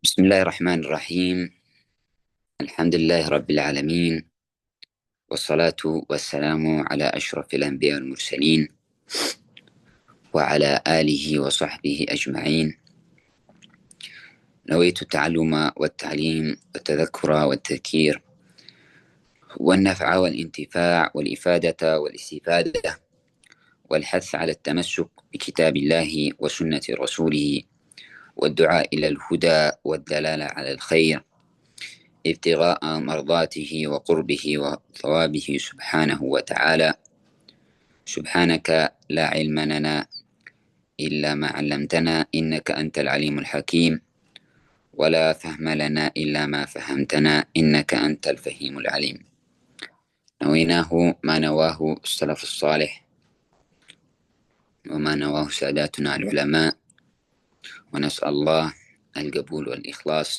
بسم الله الرحمن الرحيم. الحمد لله رب العالمين، والصلاة والسلام على أشرف الأنبياء والمرسلين وعلى آله وصحبه أجمعين. نويت التعلم والتعليم والتذكر والتذكير والنفع والانتفاع والإفادة والاستفادة والحث على التمسك بكتاب الله وسنة رسوله والدعاء إلى الهدى والدلالة على الخير ابتغاء مرضاته وقربه وثوابه سبحانه وتعالى. سبحانك لا علم لنا إلا ما علمتنا إنك أنت العليم الحكيم، ولا فهم لنا إلا ما فهمتنا إنك أنت الفهيم العليم. نويناه ما نواه السلف الصالح وما نواه ساداتنا العلماء، ونسأل الله القبول والإخلاص،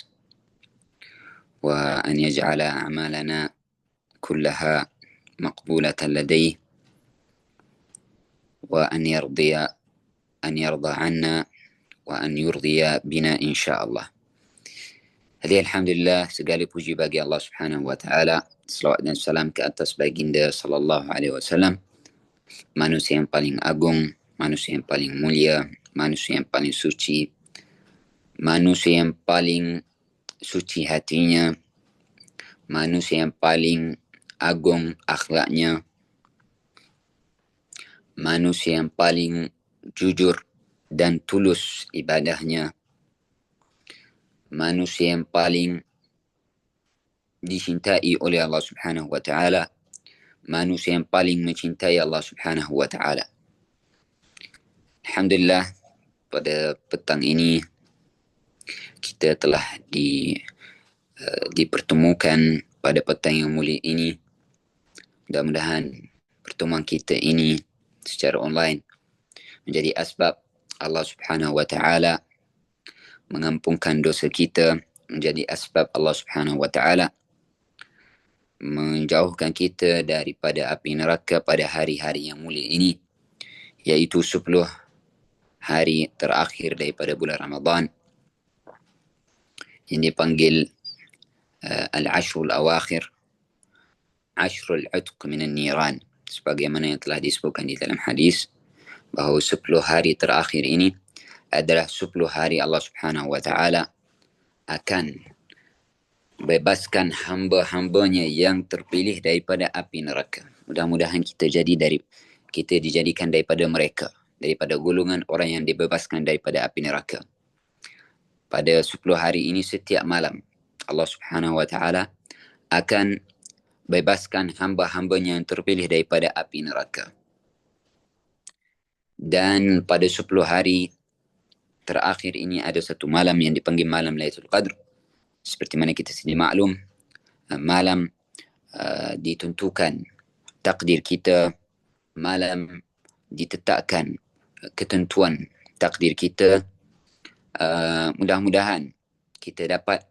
وأن يجعل أعمالنا كلها مقبولة لديه، وأن يرضى عنا وأن يرضي بنا إن شاء الله. Jadi alhamdulillah, segala puji bagi Allah Subhanahu wa taala. Selawat dan salam ke atas baginda sallallahu alaihi wasallam, manusia yang paling agung, manusia yang paling mulia, manusia yang paling suci, manusia yang paling suci hatinya, manusia yang paling agung akhlaknya, manusia yang paling jujur dan tulus ibadahnya, manusia yang paling dicintai oleh Allah Subhanahu wa taala, manusia yang paling mencintai Allah Subhanahu wa taala. Alhamdulillah, pada petang ini kita telah dipertemukan pada petang yang mulia ini. Mudah-mudahan pertemuan kita ini secara online menjadi asbab Allah Subhanahu wa taala mengampunkan dosa kita, menjadi asbab Allah Subhanahu wa taala menjauhkan kita daripada api neraka pada hari-hari yang mulia ini, yaitu 10 hari terakhir daripada bulan Ramadan yang dipanggil Al-Ashrul Awakhir, Ashrul Utq minan Niran, sebagaimana yang telah disebutkan di dalam hadis bahawa 10 hari terakhir ini adalah 10 hari Allah Subhanahu wa taala akan bebaskan hamba-hambanya yang terpilih daripada api neraka. Mudah-mudahan kita dijadikan daripada mereka, daripada golongan orang yang dibebaskan daripada api neraka. Pada 10 hari ini setiap malam Allah Subhanahu wa taala akan bebaskan hamba-hambanya yang terpilih daripada api neraka. Dan pada 10 hari terakhir ini ada satu malam yang dipanggil malam Lailatul Qadr. Seperti mana kita sedia maklum, malam ditentukan takdir kita, malam ditetapkan ketentuan takdir kita. Mudah-mudahan kita dapat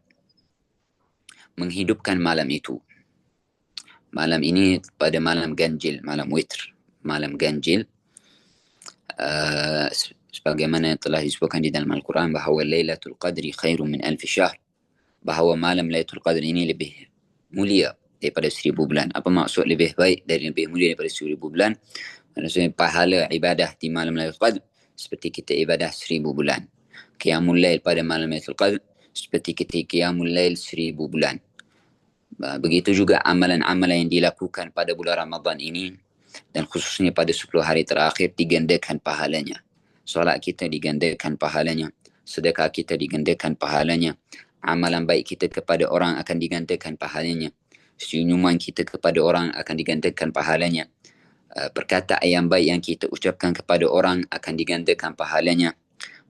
menghidupkan malam itu. Malam ini pada malam ganjil, malam witr, malam ganjil, sebagaimana telah disebutkan di dalam Al-Quran bahawa Lailatul Qadri khairun min alfi syahr, bahawa malam Lailatul Qadr ini lebih mulia daripada 1000 bulan. Apa maksud lebih baik dari lebih mulia daripada 1000 bulan? Maksudnya pahala ibadah di malam Lailatul Qadr seperti kita ibadah 1000 bulan. Qiyamul Lail pada malam Lailatul Qadr seperti kita Qiyamul Lail 1000 bulan. Begitu juga amalan-amalan yang dilakukan pada bulan Ramadan ini, dan khususnya pada 10 hari terakhir, digandakan pahalanya. Solat kita digandakan pahalanya, sedekah kita digandakan pahalanya, amalan baik kita kepada orang akan digandakan pahalanya, senyuman kita kepada orang akan digandakan pahalanya, perkataan yang baik yang kita ucapkan kepada orang akan digandakan pahalanya,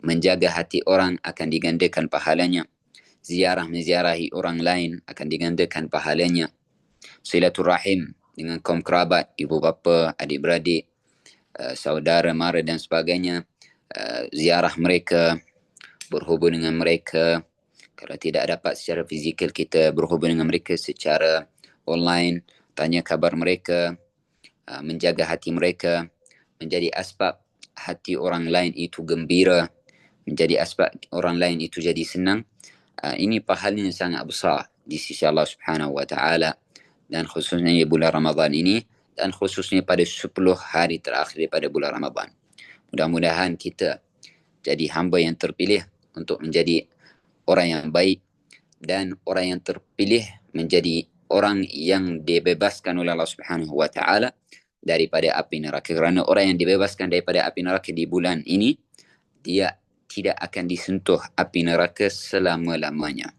menjaga hati orang akan digandakan pahalanya, ziarah menziarahi orang lain akan digandakan pahalanya, silaturahim dengan kaum kerabat, ibu bapa, adik-beradik, saudara mara dan sebagainya, ziarah mereka, berhubung dengan mereka. Kalau tidak dapat secara fizikal, kita berhubung dengan mereka secara online, tanya kabar mereka, menjaga hati mereka, menjadi asbab hati orang lain itu gembira, menjadi asbab orang lain itu jadi senang. Ini pahalanya sangat besar di sisi Allah Subhanahu wa taala, dan khususnya di bulan Ramadan ini, dan khususnya pada 10 hari terakhir pada bulan Ramadan. Mudah-mudahan kita jadi hamba yang terpilih untuk menjadi orang yang baik, dan orang yang terpilih menjadi orang yang dibebaskan oleh Allah Subhanahu wa taala daripada api neraka. Kerana orang yang dibebaskan daripada api neraka di bulan ini, dia tidak akan disentuh api neraka selama-lamanya.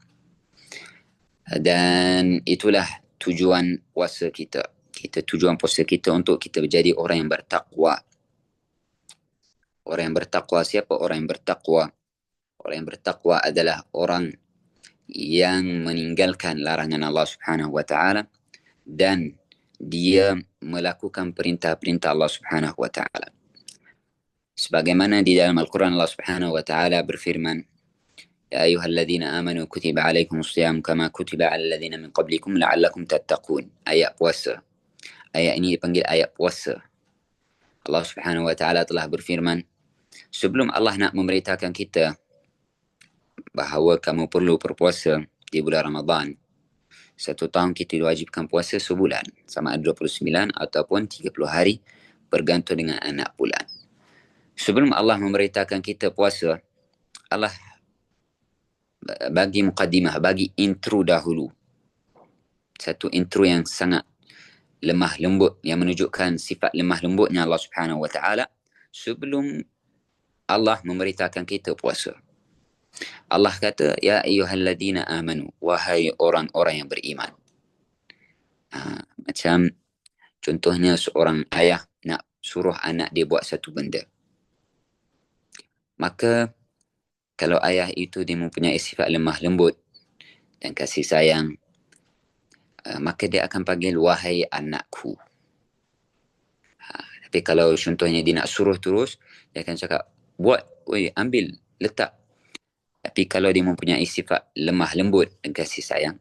Dan itulah tujuan puasa kita. Tujuan puasa kita untuk kita menjadi orang yang bertakwa. Orang yang bertakwa siapa? Orang yang bertakwa. Orang yang bertakwa adalah orang yang meninggalkan larangan Allah Subhanahu wa taala dan dia melakukan perintah-perintah Allah Subhanahu wa taala. Sebagaimana di dalam Al-Quran Allah Subhanahu wa taala berfirman, "Ya ayyuhalladzina amanu kutiba alaikumusshiyam kama kutiba 'alal ladzina min qablikum la'allakum tattaqun." Ayat puasa. Ayat ini dipanggil ayat puasa. Allah Subhanahu wa taala telah berfirman, sebelum Allah nak memberitakan kita bahawa kamu perlu berpuasa di bulan Ramadan, 1 tahun kita diwajibkan puasa sebulan, sama ada 29 ataupun 30 hari, bergantung dengan anak bulan. Sebelum Allah memberitakan kita puasa, Allah bagi muqaddimah, bagi intro dahulu. Satu intro yang sangat lemah lembut, yang menunjukkan sifat lemah lembutnya Allah Subhanahu wa taala sebelum Allah memberitakan kita puasa. Allah kata, ya ayyuhalladzina amanu, wahai orang-orang yang beriman. Macam contohnya seorang ayah nak suruh anak dia buat satu benda. Maka kalau ayah itu dia mempunyai sifat lemah lembut dan kasih sayang, maka dia akan panggil wahai anakku. Tapi kalau contohnya dia nak suruh terus, dia akan cakap buat, ambil, letak. Tapi kalau dia mempunyai sifat lemah lembut dan kasih sayang,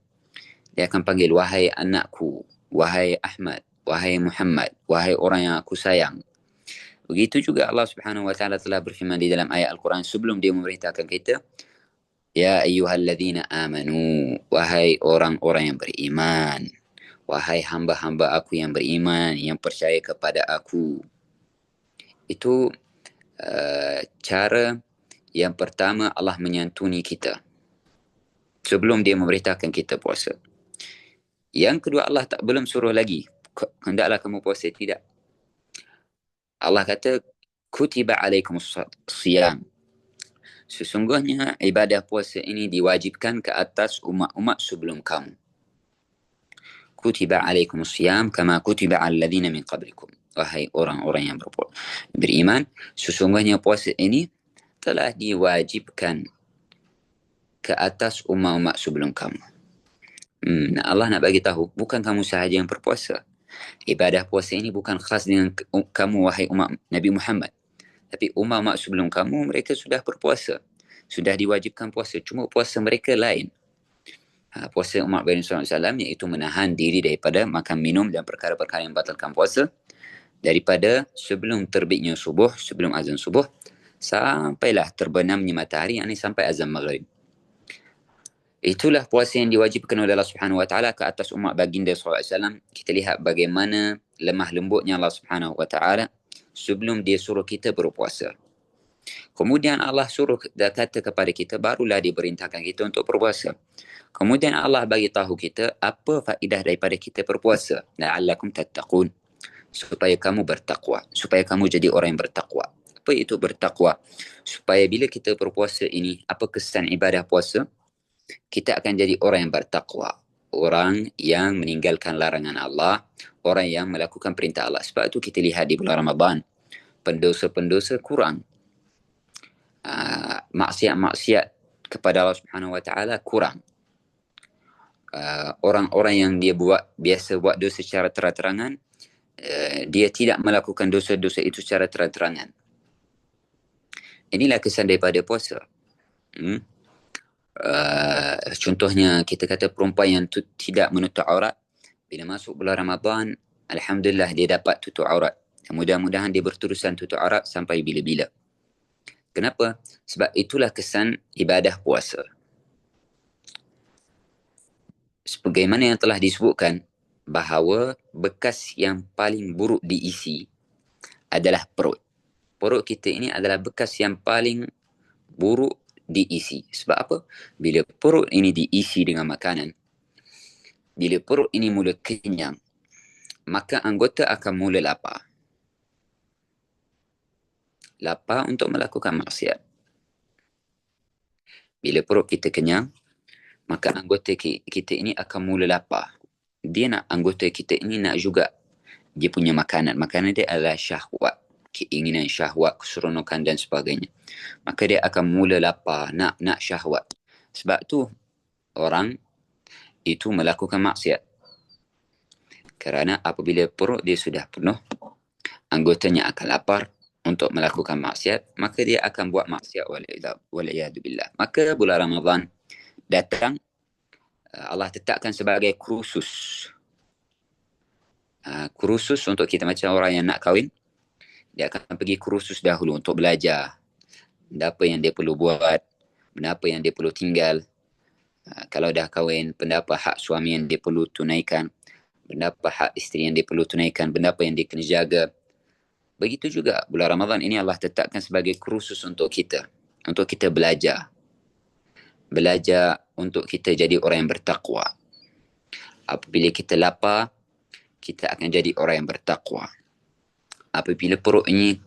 dia akan panggil wahai anakku, wahai Ahmad, wahai Muhammad, wahai orang yang aku sayang. Begitu juga Allah Subhanahu wa taala telah berfirman di dalam ayat Al-Quran sebelum dia memberitakan kita, ya ayyuhalladzina amanu, wahai orang-orang yang beriman, wahai hamba-hamba aku yang beriman, yang percaya kepada aku. Itu cara yang pertama Allah menyantuni kita sebelum dia memberitakan kita puasa. Yang kedua, Allah tak belum suruh lagi, hendaklah kamu puasa, tidak. Allah kata, kutiba alaikumusshiyam. Sesungguhnya ibadah puasa ini diwajibkan ke atas umat-umat sebelum kamu. Kutiba alaikumusshiyam kama kutiba 'alal ladzina min qablikum. Wahai orang-orang yang beriman, sesungguhnya puasa ini telah diwajibkan ke atas umat-umat sebelum kamu. Allah nak bagi tahu, bukan kamu sahaja yang berpuasa. Ibadah puasa ini bukan khas dengan kamu, wahai umat Nabi Muhammad. Tapi umat-umat sebelum kamu, mereka sudah berpuasa. Sudah diwajibkan puasa. Cuma puasa mereka lain. Puasa umat Nabi SAW iaitu menahan diri daripada makan minum dan perkara-perkara yang batalkan puasa. Daripada sebelum terbitnya subuh, sebelum azan subuh, sampailah terbenamnya matahari, ini sampai azan maghrib. Itulah puasa yang diwajibkan oleh Allah Subhanahu wa taala ke atas umat baginda SAW. Kita lihat bagaimana lemah lembutnya Allah Subhanahu wa taala sebelum dia suruh kita berpuasa. Kemudian Allah suruh dan kata kepada kita, barulah diperintahkan kita untuk berpuasa. Kemudian Allah bagi tahu kita apa faedah daripada kita berpuasa. La'allakum tattaqun. Supaya kamu bertakwa, supaya kamu jadi orang yang bertakwa. Apa itu bertakwa? Supaya bila kita berpuasa ini, apa kesan ibadah puasa? Kita akan jadi orang yang bertakwa, orang yang meninggalkan larangan Allah, orang yang melakukan perintah Allah. Sebab itu kita lihat di bulan Ramadan, pendosa-pendosa kurang, maksiat-maksiat kepada Allah Subhanahu wa taala kurang. Orang-orang yang dia biasa buat dosa secara terang-terangan, dia tidak melakukan dosa-dosa itu secara terang-terangan. Inilah kesan daripada puasa. Contohnya kita kata perempuan yang tidak menutup aurat, bila masuk bulan Ramadan, alhamdulillah dia dapat tutup aurat. Mudah-mudahan dia berterusan tutup aurat sampai bila-bila. Kenapa? Sebab itulah kesan ibadah puasa. Sebagaimana yang telah disebutkan bahawa bekas yang paling buruk diisi adalah perut. Perut kita ini adalah bekas yang paling buruk diisi. Sebab apa? Bila perut ini diisi dengan makanan, bila perut ini mula kenyang, maka anggota akan mula lapar. Lapar untuk melakukan maksiat. Bila perut kita kenyang, maka anggota kita ini akan mula lapar. Anggota kita ini nak juga dia punya makanan. Makanan dia adalah syahwat. Keinginan syahwat, keseronokan dan sebagainya. Maka dia akan mula lapar, nak syahwat. Sebab tu orang itu melakukan maksiat. Kerana apabila perut dia sudah penuh, anggotanya akan lapar untuk melakukan maksiat, maka dia akan buat maksiat waliyadzubillah. Maka bulan Ramadan datang, Allah tetapkan sebagai kursus. Kursus untuk kita, macam orang yang nak kahwin, dia akan pergi kursus dahulu untuk belajar benda apa yang dia perlu buat, benda apa yang dia perlu tinggal. Kalau dah kahwin, benda apa hak suami yang dia perlu tunaikan, benda apa hak isteri yang dia perlu tunaikan, benda apa yang dia kena jaga. Begitu juga bulan Ramadan ini Allah tetapkan sebagai kursus untuk kita belajar untuk kita jadi orang yang bertakwa. Apabila kita lapar, kita akan jadi orang yang bertakwa. Apabila perut ini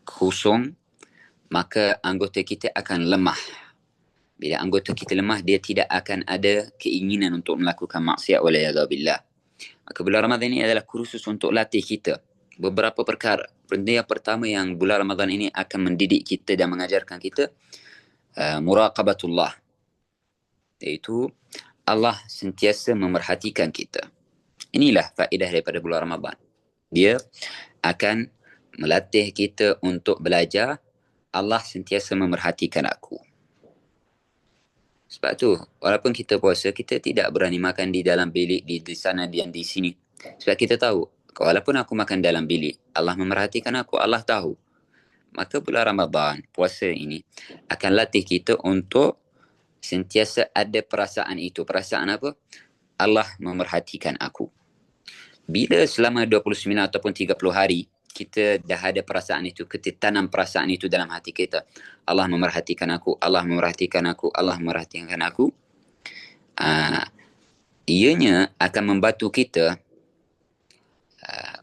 kosong, maka anggota kita akan lemah. Bila anggota kita lemah, dia tidak akan ada keinginan untuk melakukan maksiat waliyadzubillah. Maka bulan Ramadan ini adalah kursus untuk latih kita beberapa perkara. Benda yang pertama yang bulan Ramadan ini akan mendidik kita dan mengajarkan kita muraqabatullah, iaitu Allah sentiasa memerhatikan kita. Inilah faedah daripada bulan Ramadan. Dia akan melatih kita untuk belajar Allah sentiasa memerhatikan aku. Sebab tu, walaupun kita puasa, kita tidak berani makan di dalam bilik, di sana dan di sini. Sebab kita tahu, walaupun aku makan dalam bilik, Allah memerhatikan aku, Allah tahu. Maka bulan Ramadan, puasa ini, akan latih kita untuk sentiasa ada perasaan itu. Perasaan apa? Allah memerhatikan aku. Bila selama 29 ataupun 30 hari, kita dah ada perasaan itu, kita tanam perasaan itu dalam hati kita. Allah memerhatikan aku, Allah memerhatikan aku, Allah memerhatikan aku. Ianya akan membantu kita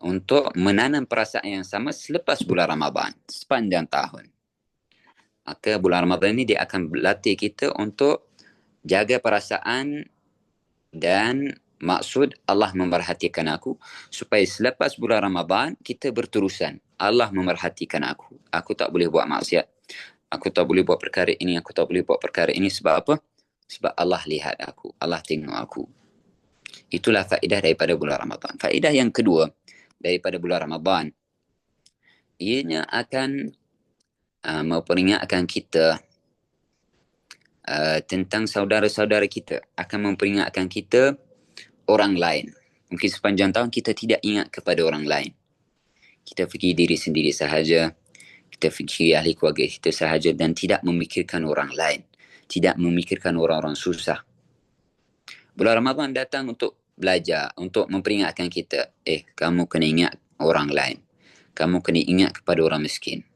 untuk menanam perasaan yang sama selepas bulan Ramadan, sepanjang tahun. Maka bulan Ramadan ini dia akan berlatih kita untuk jaga perasaan dan maksud Allah memerhatikan aku, supaya selepas bulan Ramadan kita berterusan. Allah memerhatikan aku. Aku tak boleh buat maksiat. Aku tak boleh buat perkara ini. Aku tak boleh buat perkara ini. Sebab apa? Sebab Allah lihat aku. Allah tengok aku. Itulah faedah daripada bulan Ramadan. Faedah yang kedua daripada bulan Ramadan, ianya akan memperingatkan kita tentang saudara-saudara kita. Akan memperingatkan kita orang lain. Mungkin sepanjang tahun kita tidak ingat kepada orang lain. Kita fikir diri sendiri sahaja. Kita fikir ahli keluarga kita sahaja dan tidak memikirkan orang lain. Tidak memikirkan orang-orang susah. Bulan Ramadan datang untuk belajar, untuk memperingatkan kita. Kamu kena ingat orang lain. Kamu kena ingat kepada orang miskin.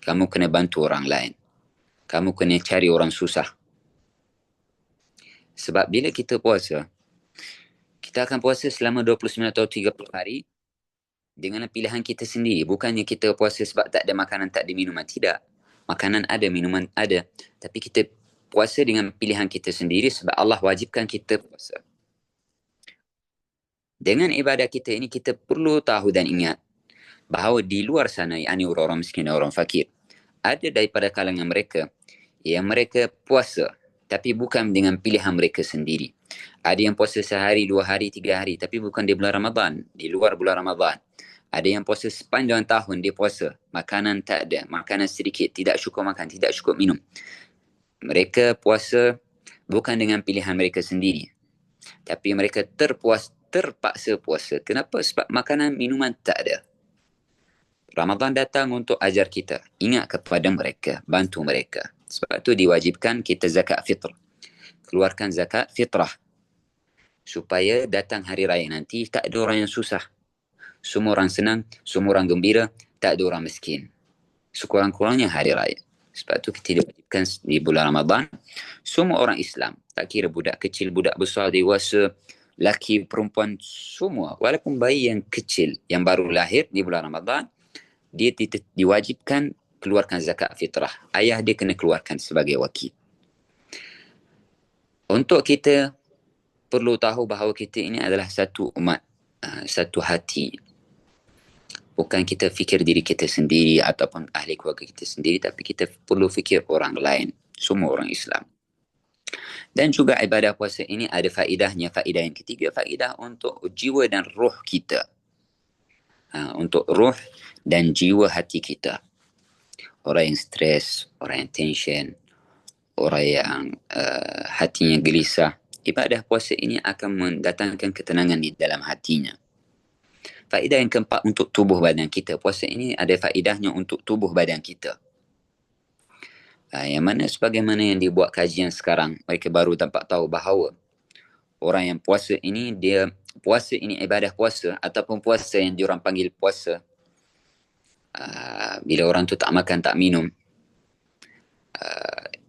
Kamu kena bantu orang lain. Kamu kena cari orang susah. Sebab bila kita puasa, kita akan puasa selama 29 atau 30 hari dengan pilihan kita sendiri. Bukannya kita puasa sebab tak ada makanan, tak ada minuman. Tidak. Makanan ada, minuman ada. Tapi kita puasa dengan pilihan kita sendiri sebab Allah wajibkan kita puasa. Dengan ibadah kita ini, kita perlu tahu dan ingat bahawa di luar sana, yakni orang-orang miskin dan orang fakir, ada daripada kalangan mereka yang mereka puasa tapi bukan dengan pilihan mereka sendiri. Ada yang puasa sehari, 2 hari, 3 hari, tapi bukan di bulan Ramadan, di luar bulan Ramadan. Ada yang puasa sepanjang tahun, dia puasa, makanan tak ada, makanan sedikit, tidak cukup makan, tidak cukup minum. Mereka puasa bukan dengan pilihan mereka sendiri, tapi mereka terpaksa puasa. Kenapa? Sebab makanan, minuman tak ada. Ramadan datang untuk ajar kita, ingat kepada mereka, bantu mereka. Sebab tu diwajibkan kita zakat fitrah. Keluarkan zakat fitrah. supaya datang hari raya nanti tak ada orang yang susah. Semua orang senang, semua orang gembira, tak ada orang miskin. Sekurang-kurangnya hari raya. Sebab tu kita diwajibkan di bulan Ramadan, semua orang Islam, tak kira budak kecil, budak besar, dewasa, laki, perempuan, semua. Walaupun bayi yang kecil, yang baru lahir di bulan Ramadan, dia diwajibkan keluarkan zakat fitrah. Ayah dia kena keluarkan sebagai wakil. Untuk kita perlu tahu bahawa kita ini adalah satu umat, satu hati. Bukan kita fikir diri kita sendiri ataupun ahli keluarga kita sendiri, tapi kita perlu fikir orang lain, semua orang Islam. Dan juga ibadah puasa ini ada faedahnya. Faedah yang ketiga, faedah untuk jiwa dan roh kita. Untuk roh dan jiwa hati kita. Orang yang stres, orang yang tension, orang yang hatinya gelisah, ibadah puasa ini akan mendatangkan ketenangan di dalam hatinya. Faedah yang keempat, untuk tubuh badan kita. Puasa ini ada faedahnya untuk tubuh badan kita. Yang mana sebagaimana yang dibuat kajian sekarang, mereka baru dapat tahu bahawa orang yang puasa ini, ibadah puasa ataupun puasa yang diorang panggil puasa, bila orang tu tak makan, tak minum,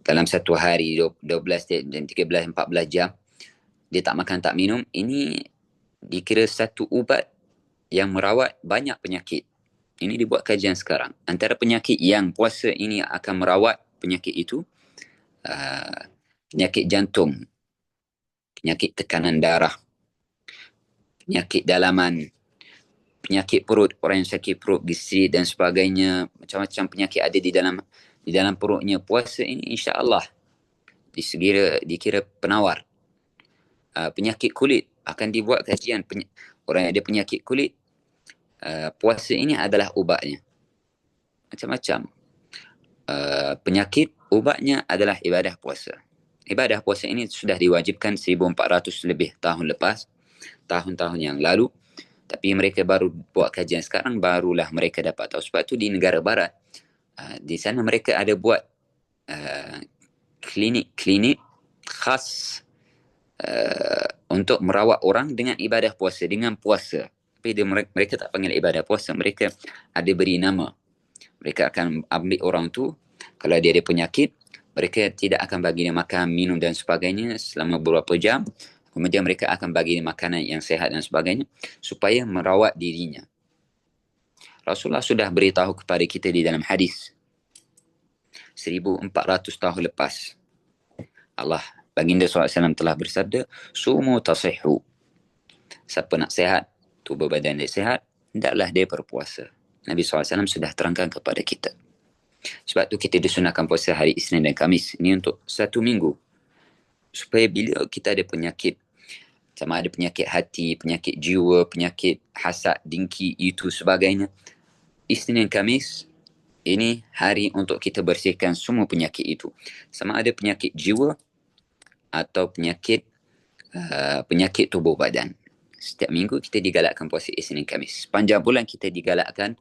dalam satu hari 12 dan 13, 14 jam, dia tak makan, tak minum, ini dikira satu ubat yang merawat banyak penyakit. Ini dibuat kajian sekarang. Antara penyakit yang puasa ini akan merawat penyakit itu, penyakit jantung, penyakit tekanan darah, penyakit dalaman, penyakit perut, orang yang sakit perut, gastrit dan sebagainya, macam-macam penyakit ada di dalam perutnya. Puasa ini insya-Allah dikira penawar. Penyakit kulit akan dibuat kajian. Orang yang ada penyakit kulit, puasa ini adalah ubatnya. Macam-macam penyakit, ubatnya adalah ibadah puasa. Ibadah puasa ini sudah diwajibkan 1400 lebih tahun lepas, tahun-tahun yang lalu. Tapi mereka baru buat kajian sekarang, barulah mereka dapat tahu. Sebab tu di negara barat, di sana mereka ada buat klinik khas untuk merawat orang dengan ibadah puasa, dengan puasa. Tapi mereka tak panggil ibadah puasa, mereka ada beri nama. Mereka akan ambil orang tu, kalau dia ada penyakit, mereka tidak akan bagi dia makan, minum dan sebagainya selama beberapa jam. Kemudian mereka akan bagi dia makanan yang sehat dan sebagainya, supaya merawat dirinya. Rasulullah sudah beritahu kepada kita di dalam hadis 1400 tahun lepas. Baginda SAW telah bersabda, sumu tasihhu. Siapa nak sehat, tubuh badan dia sehat, hendaklah dia berpuasa. Nabi SAW sudah terangkan kepada kita. Sebab tu kita disunahkan puasa hari Isnin dan Khamis. Ini untuk 1 minggu. Supaya bila kita ada penyakit, sama ada penyakit hati, penyakit jiwa, penyakit hasad, dengki, itu sebagainya, Isnin dan Khamis ini hari untuk kita bersihkan semua penyakit itu. Sama ada penyakit jiwa atau penyakit tubuh badan. Setiap minggu kita digalakkan puasa Isnin Khamis. Sepanjang bulan kita digalakkan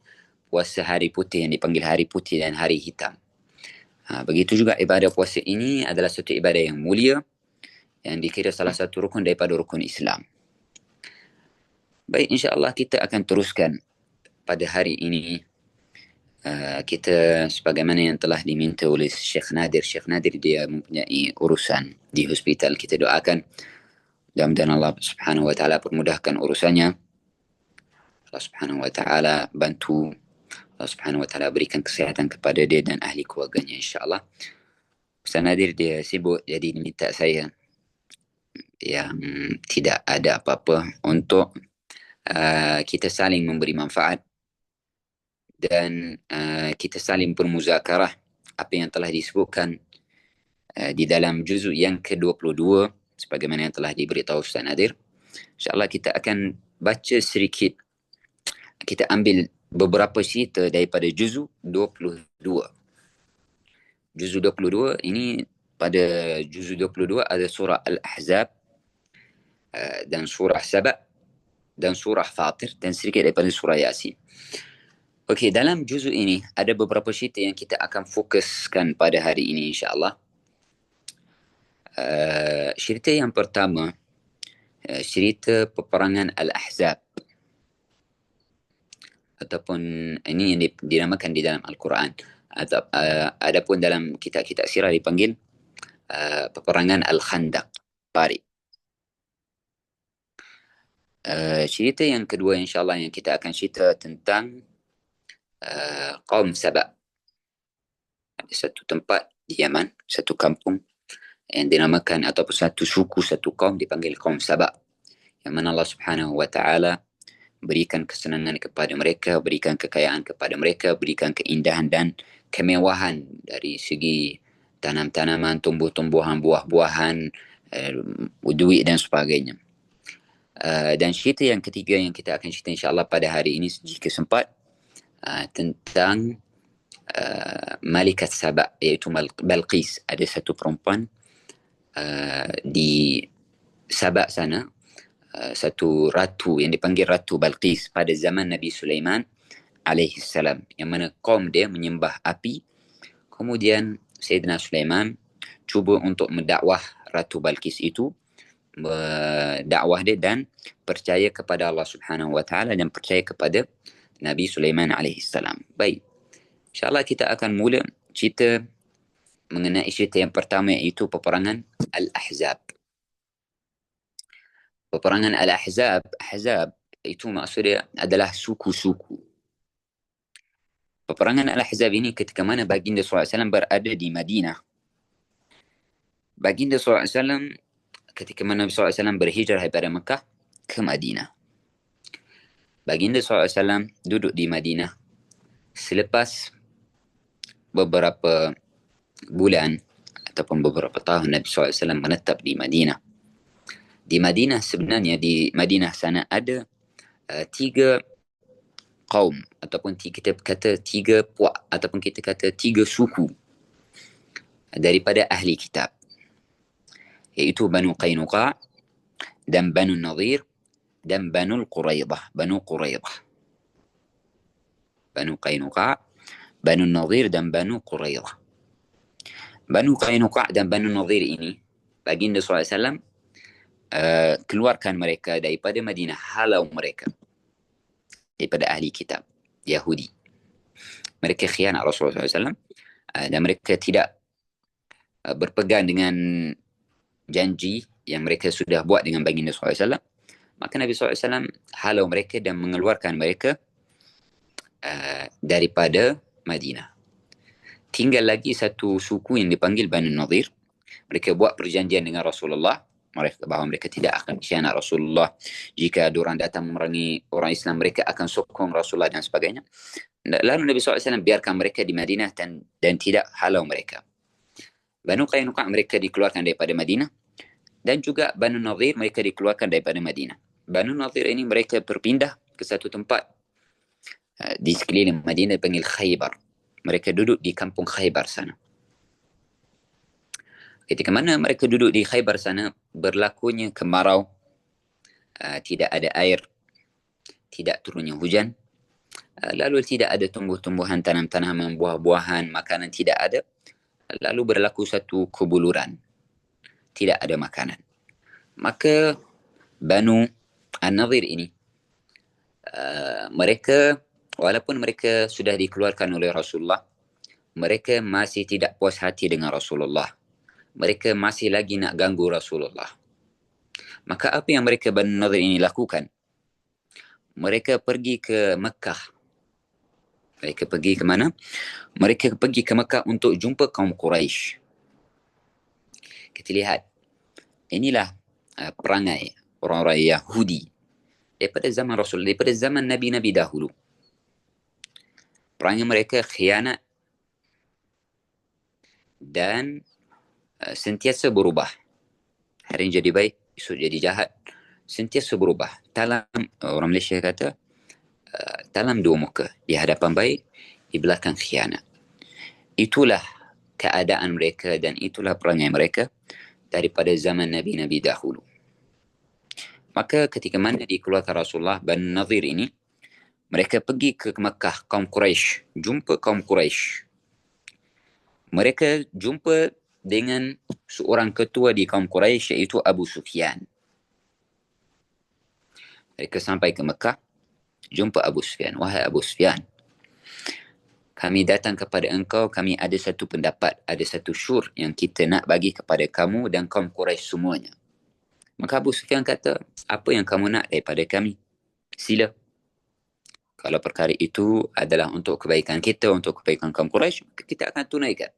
puasa hari putih yang dipanggil hari putih dan hari hitam. Begitu juga ibadah puasa ini adalah satu ibadah yang mulia, yang dikira salah satu rukun daripada rukun Islam. Baik, insya-Allah kita akan teruskan pada hari ini. Kita sebagaimana yang telah diminta oleh Syekh Nadir. Syekh Nadir dia mempunyai urusan di hospital. Kita doakan mudah-mudahan Allah Subhanahu wa taala permudahkan urusannya. Allah Subhanahu wa taala bantu. Allah Subhanahu wa taala berikan kesihatan kepada dia dan ahli keluarganya, insya-Allah. Ustaz Nadir dia sibuk, jadi minta saya yang tidak ada apa-apa untuk kita saling memberi manfaat dan kita saling bermuzakarah apa yang telah disebutkan di dalam juzuk yang ke-22 sebagaimana yang telah diberitahu Ustaz Nadir. InsyaAllah kita akan baca sedikit, kita ambil beberapa cerita daripada juzuk 22. Juzuk 22 ini, pada juzuk 22 ada surah Al-Ahzab dan surah Saba dan surah Fatir dan sedikit daripada surah Yasin. Okey, dalam juzuk ini ada beberapa cerita yang kita akan fokuskan pada hari ini, insya-Allah. Cerita yang pertama cerita peperangan Al-Ahzab, ataupun ini yang dinamakan di dalam Al-Quran, atau adapun dalam kitab-kitab sirah dipanggil peperangan Al-Khandaq, Tariq. Cerita yang kedua insyaAllah yang kita akan cerita tentang kaum Sabak. Ada satu tempat di Yaman, satu kampung yang dinamakan, ataupun satu suku, satu kaum dipanggil kaum Sabak, yang mana Allah Subhanahu wa ta'ala berikan kesenangan kepada mereka, berikan kekayaan kepada mereka, berikan keindahan dan kemewahan dari segi tanam-tanaman, tumbuh-tumbuhan, buah-buahan, duit dan sebagainya. Dan cerita yang ketiga yang kita akan cerita insyaAllah pada hari ini jika sempat, tentang Malikat Sabak, iaitu Balqis. Ada satu perempuan di Sabak sana, satu ratu yang dipanggil Ratu Balqis pada zaman Nabi Sulaiman alaihi salam, yang mana kaum dia menyembah api. Kemudian Sayyidina Sulaiman cuba untuk mendakwah Ratu Balqis itu, dakwah dia dan percaya kepada Allah Subhanahu wa taala dan percaya kepada Nabi Sulaiman alaihi salam. Baik. InsyaAllah kita akan mula cerita mengenai cerita yang pertama, iaitu peperangan Al-Ahzab. Peperangan Al-Ahzab, Ahzab itu maksudnya adalah suku-suku. Peperangan Al-Ahzab ini ketika mana baginda SAW berada di Madinah. Baginda SAW ketika mana Nabi SAW berhijrah daripada Mekah ke Madinah. Baginda SAW duduk di Madinah. Selepas beberapa bulan ataupun beberapa tahun Nabi SAW menetap di Madinah. Di Madinah sebenarnya, di Madinah sana ada tiga kaum, ataupun kita kata tiga puak, ataupun kita kata tiga suku daripada ahli kitab, iaitu Banu Qaynuqa dan Banu Nadir dan Banu Quraidah. Banu Quraidah, Banu Qaynuqa, Banu Nadir dan Banu Quraidah. Banu Qaynuqa dan Banu Nadir ini baginda SAW keluarkan mereka daripada Madinah, halau mereka daripada ahli kitab Yahudi. Mereka khianat Rasulullah SAW, dan mereka tidak berpegang dengan janji yang mereka sudah buat dengan baginda SAW. Maka Nabi SAW halau mereka dan mengeluarkan mereka daripada Madinah. Tinggal lagi satu suku yang dipanggil Banu Nadir. Mereka buat perjanjian dengan Rasulullah bahawa mereka tidak akan khianat Rasulullah. Jika ada orang datang memerangi orang Islam, mereka akan sokong Rasulullah dan sebagainya. Lalu Nabi SAW biarkan mereka di Madinah dan tidak halau mereka. Banu Qaynuqa mereka dikeluarkan daripada Madinah, dan juga Banu Nadir mereka dikeluarkan daripada Madinah. Banu Nadir ini mereka berpindah ke satu tempat di sekeliling Madinah dipanggil Khaybar. Mereka duduk di kampung Khaybar sana. Ketika mana mereka duduk di Khaybar sana, berlakunya kemarau, tidak ada air, tidak turunnya hujan, lalu tidak ada tumbuh-tumbuhan, tanam-tanaman, buah-buahan, makanan tidak ada. Lalu berlaku satu kebuluran, tidak ada makanan. Maka Banu An-Nadir ini, mereka walaupun mereka sudah dikeluarkan oleh Rasulullah, mereka masih tidak puas hati dengan Rasulullah. Mereka masih lagi nak ganggu Rasulullah. Maka apa yang mereka Banu Nadir ini lakukan? Mereka pergi ke Mekah. Mereka pergi ke mana? Mereka pergi ke Mekah untuk jumpa kaum Quraisy. Kita lihat, inilah perangai orang-orang Yahudi daripada zaman Rasul, daripada zaman Nabi-Nabi dahulu. Perangai mereka khianat dan sentiasa berubah. Hari ini jadi baik, esok jadi jahat. Sentiasa berubah. Orang Malaysia kata, dalam dua muka, di hadapan baik, di belakang khianat. Itulah keadaan mereka dan itulah perangai mereka daripada zaman Nabi-Nabi dahulu. Maka ketika mana dikeluarkan Rasulullah, Banu Nadir ini, mereka pergi ke Mekah, kaum Quraisy, jumpa kaum Quraisy. Mereka jumpa dengan seorang ketua di kaum Quraisy, iaitu Abu Sufyan. Mereka sampai ke Mekah, jumpa Abu Sufyan. Wahai Abu Sufyan, kami datang kepada engkau, kami ada satu pendapat, ada satu syur yang kita nak bagi kepada kamu dan kaum Quraisy semuanya. Maka Abu Sufyan kata, apa yang kamu nak daripada kami? Sila. Kalau perkara itu adalah untuk kebaikan kita, untuk kebaikan kaum Quraisy, maka kita akan tunaikan.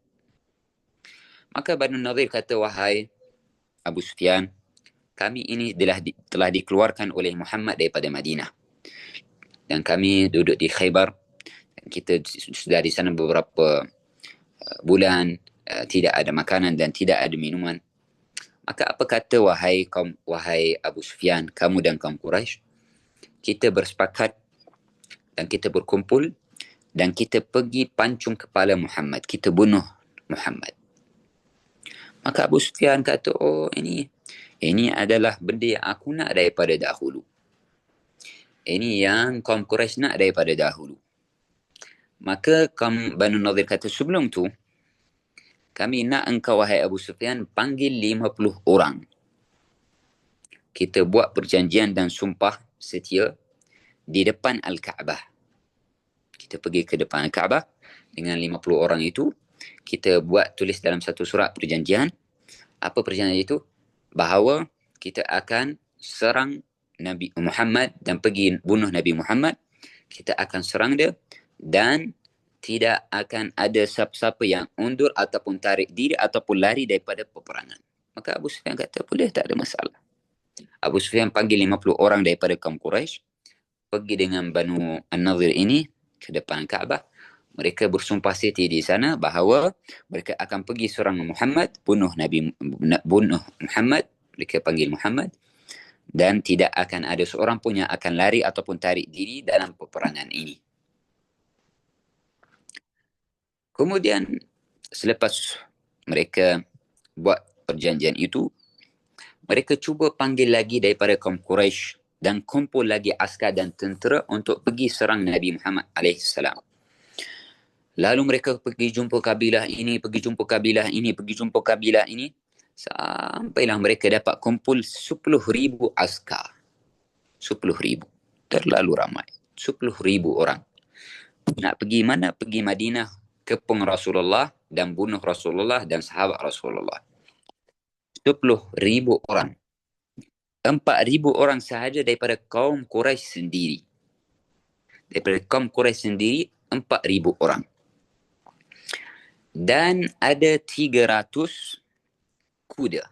Maka Banu Nadir kata, wahai Abu Sufyan, kami ini telah dikeluarkan oleh Muhammad daripada Madinah. Dan kami duduk di Khaybar. Kita sudah di sana beberapa bulan, tidak ada makanan dan tidak ada minuman. Maka apa kata wahai Abu Sufyan, kamu dan kaum Quraisy, kita bersepakat dan kita berkumpul dan kita pergi pancung kepala Muhammad, kita bunuh Muhammad. Maka Abu Sufyan kata, oh ini adalah benda yang aku nak daripada dahulu. Ini yang kaum Quraisy nak daripada dahulu. Maka kaum Banu Nadir kata, sebelum tu kami nak engkau wahai Abu Sufyan panggil 50 orang. Kita buat perjanjian dan sumpah setia di depan Al-Kaabah. Kita pergi ke depan Al-Kaabah dengan 50 orang itu. Kita buat tulis dalam satu surat perjanjian. Apa perjanjian itu? Bahawa kita akan serang Nabi Muhammad dan pergi bunuh Nabi Muhammad. Kita akan serang dia dan tidak akan ada siapa-siapa yang undur ataupun tarik diri ataupun lari daripada peperangan. Maka Abu Sufyan kata, boleh, tak ada masalah. Abu Sufyan panggil 50 orang daripada kaum Quraisy, pergi dengan Banu An-Nadir ini ke depan Kaabah. Mereka bersumpah setia di sana bahawa mereka akan pergi serang Muhammad, bunuh Muhammad, mereka panggil Muhammad, dan tidak akan ada seorang pun yang akan lari ataupun tarik diri dalam peperangan ini. Kemudian selepas mereka buat perjanjian itu, mereka cuba panggil lagi daripada kaum Quraisy dan kumpul lagi askar dan tentera untuk pergi serang Nabi Muhammad alaihissalam. Lalu mereka pergi jumpa kabilah ini, pergi jumpa kabilah ini, pergi jumpa kabilah ini, sampailah mereka dapat kumpul 10,000 askar. 10,000. Terlalu ramai. 10,000 orang. Nak pergi mana? Pergi Madinah, kepung Rasulullah dan bunuh Rasulullah dan sahabat Rasulullah. 10,000 orang. 4,000 orang sahaja daripada kaum Quraisy sendiri. Daripada kaum Quraisy sendiri, 4,000 orang. Dan ada 300 kuda.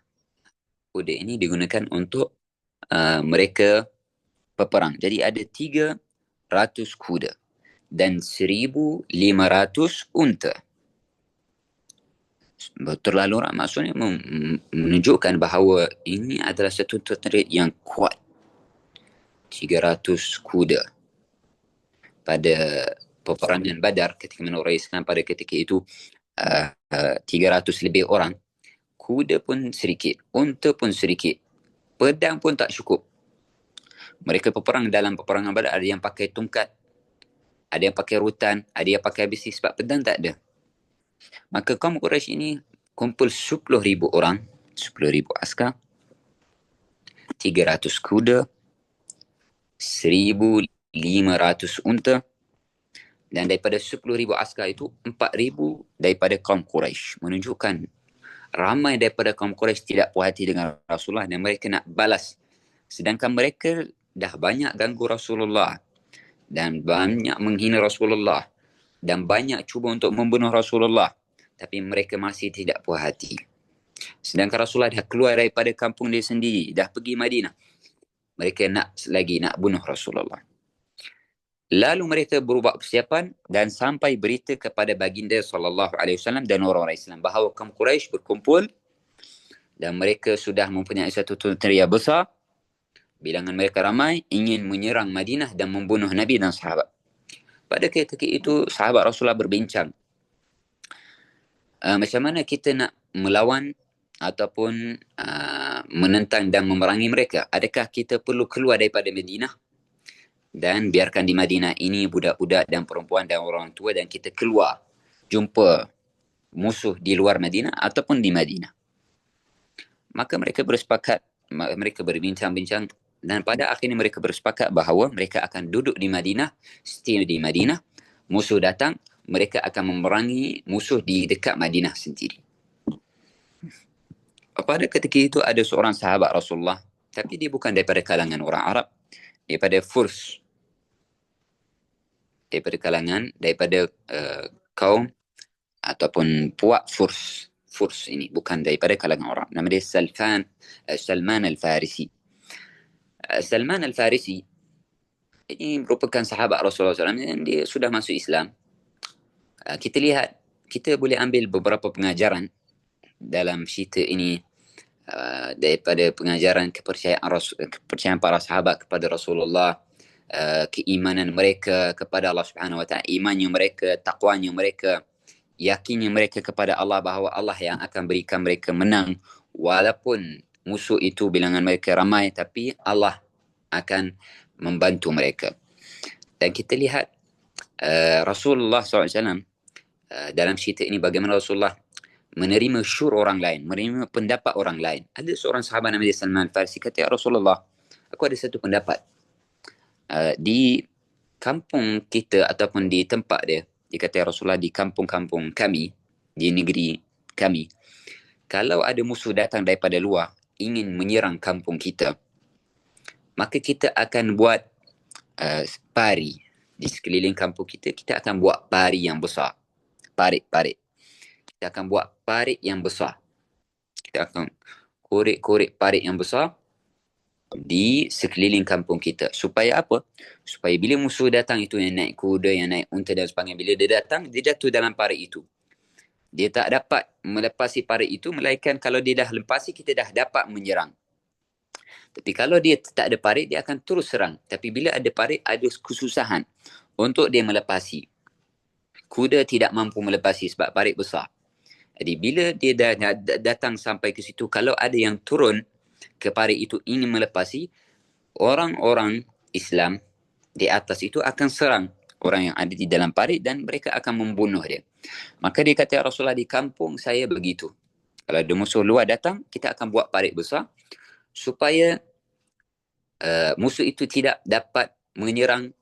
Kuda ini digunakan untuk mereka berperang. Jadi ada 300 kuda dan 1,500 unta. Terlalu ramai, maksudnya menunjukkan bahawa ini adalah satu tentera yang kuat. 300 kuda. Pada peperangan Badar ketika menurut Islam pada ketika itu 300 lebih orang. Kuda pun sedikit, unta pun sedikit, pedang pun tak cukup. Mereka berperang dalam peperangan Badar, ada yang pakai tungkat, ada yang pakai rutan, ada yang pakai besi sebab pedang tak ada. Maka kaum Quraisy ini kumpul 10,000 orang, 10,000 askar, 300 kuda, 1,500 unta, dan daripada 10,000 askar itu 4,000 daripada kaum Quraisy. Menunjukkan ramai daripada kaum Quraisy tidak puas hati dengan Rasulullah dan mereka nak balas. Sedangkan mereka dah banyak ganggu Rasulullah dan banyak menghina Rasulullah dan banyak cuba untuk membunuh Rasulullah, tapi mereka masih tidak puas hati. Sedangkan Rasulullah dah keluar daripada kampung dia sendiri, dah pergi Madinah. Mereka nak bunuh Rasulullah. Lalu mereka berubah persiapan dan sampai berita kepada baginda SAW dan orang-orang Islam bahawa kaum Quraisy berkumpul dan mereka sudah mempunyai satu tentera besar. Bilangan mereka ramai, ingin menyerang Madinah dan membunuh Nabi dan sahabat. Pada ketika itu, sahabat Rasulullah berbincang. Macam mana kita nak melawan ataupun menentang dan memerangi mereka? Adakah kita perlu keluar daripada Madinah dan biarkan di Madinah ini budak-budak dan perempuan dan orang tua dan kita keluar jumpa musuh di luar Madinah ataupun di Madinah? Maka mereka bersepakat, mereka berbincang-bincang Dan pada akhirnya mereka bersepakat bahawa mereka akan duduk di Madinah, stay di Madinah. Musuh datang, mereka akan memerangi musuh di dekat Madinah sendiri. Pada ketika itu ada seorang sahabat Rasulullah, tapi dia bukan daripada kalangan orang Arab, daripada Furs, daripada kaum ataupun puak Furs ini, bukan daripada kalangan orang. Nama dia Salman Al-Farisi. Salman Al-Farisi ini merupakan sahabat Rasulullah SAW yang dia sudah masuk Islam. Kita boleh ambil beberapa pengajaran dalam cerita ini daripada pengajaran kepercayaan para sahabat kepada Rasulullah, keimanan mereka kepada Allah Subhanahu Wa Taala, imannya mereka, takwanya mereka, yakinnya mereka kepada Allah bahawa Allah yang akan berikan mereka menang walaupun musuh itu bilangan mereka ramai, tapi Allah akan membantu mereka. Dan kita lihat Rasulullah SAW dalam cerita ini bagaimana Rasulullah menerima syur orang lain, menerima pendapat orang lain. Ada seorang sahabat nama dia Salman Al-Farisi kata, ya Rasulullah, aku ada satu pendapat. Di kampung kita ataupun di tempat dia kata, ya Rasulullah, di kampung-kampung kami, di negeri kami, kalau ada musuh datang daripada luar ingin menyerang kampung kita, maka kita akan buat pari di sekeliling kampung kita. Kita akan buat pari yang besar, parit. Kita akan buat parit yang besar. Kita akan korek-korek parit yang besar di sekeliling kampung kita. Supaya apa? Supaya bila musuh datang itu, yang naik kuda, yang naik unta dan sebagainya, bila dia datang, dia jatuh dalam parit itu. Dia tak dapat melepasi parit itu, melainkan kalau dia dah lepasi, kita dah dapat menyerang. Tapi kalau dia tak ada parit, dia akan terus serang. Tapi bila ada parit, ada kesusahan untuk dia melepasi. Kuda tidak mampu melepasi sebab parit besar. Jadi bila dia dah datang sampai ke situ, kalau ada yang turun ke parit itu ingin melepasi, orang-orang Islam di atas itu akan serang orang yang ada di dalam parit dan mereka akan membunuh dia. Maka dia kata, Rasulullah, di kampung saya begitu. Kalau ada musuh luar datang, kita akan buat parit besar supaya musuh itu tidak dapat menyerang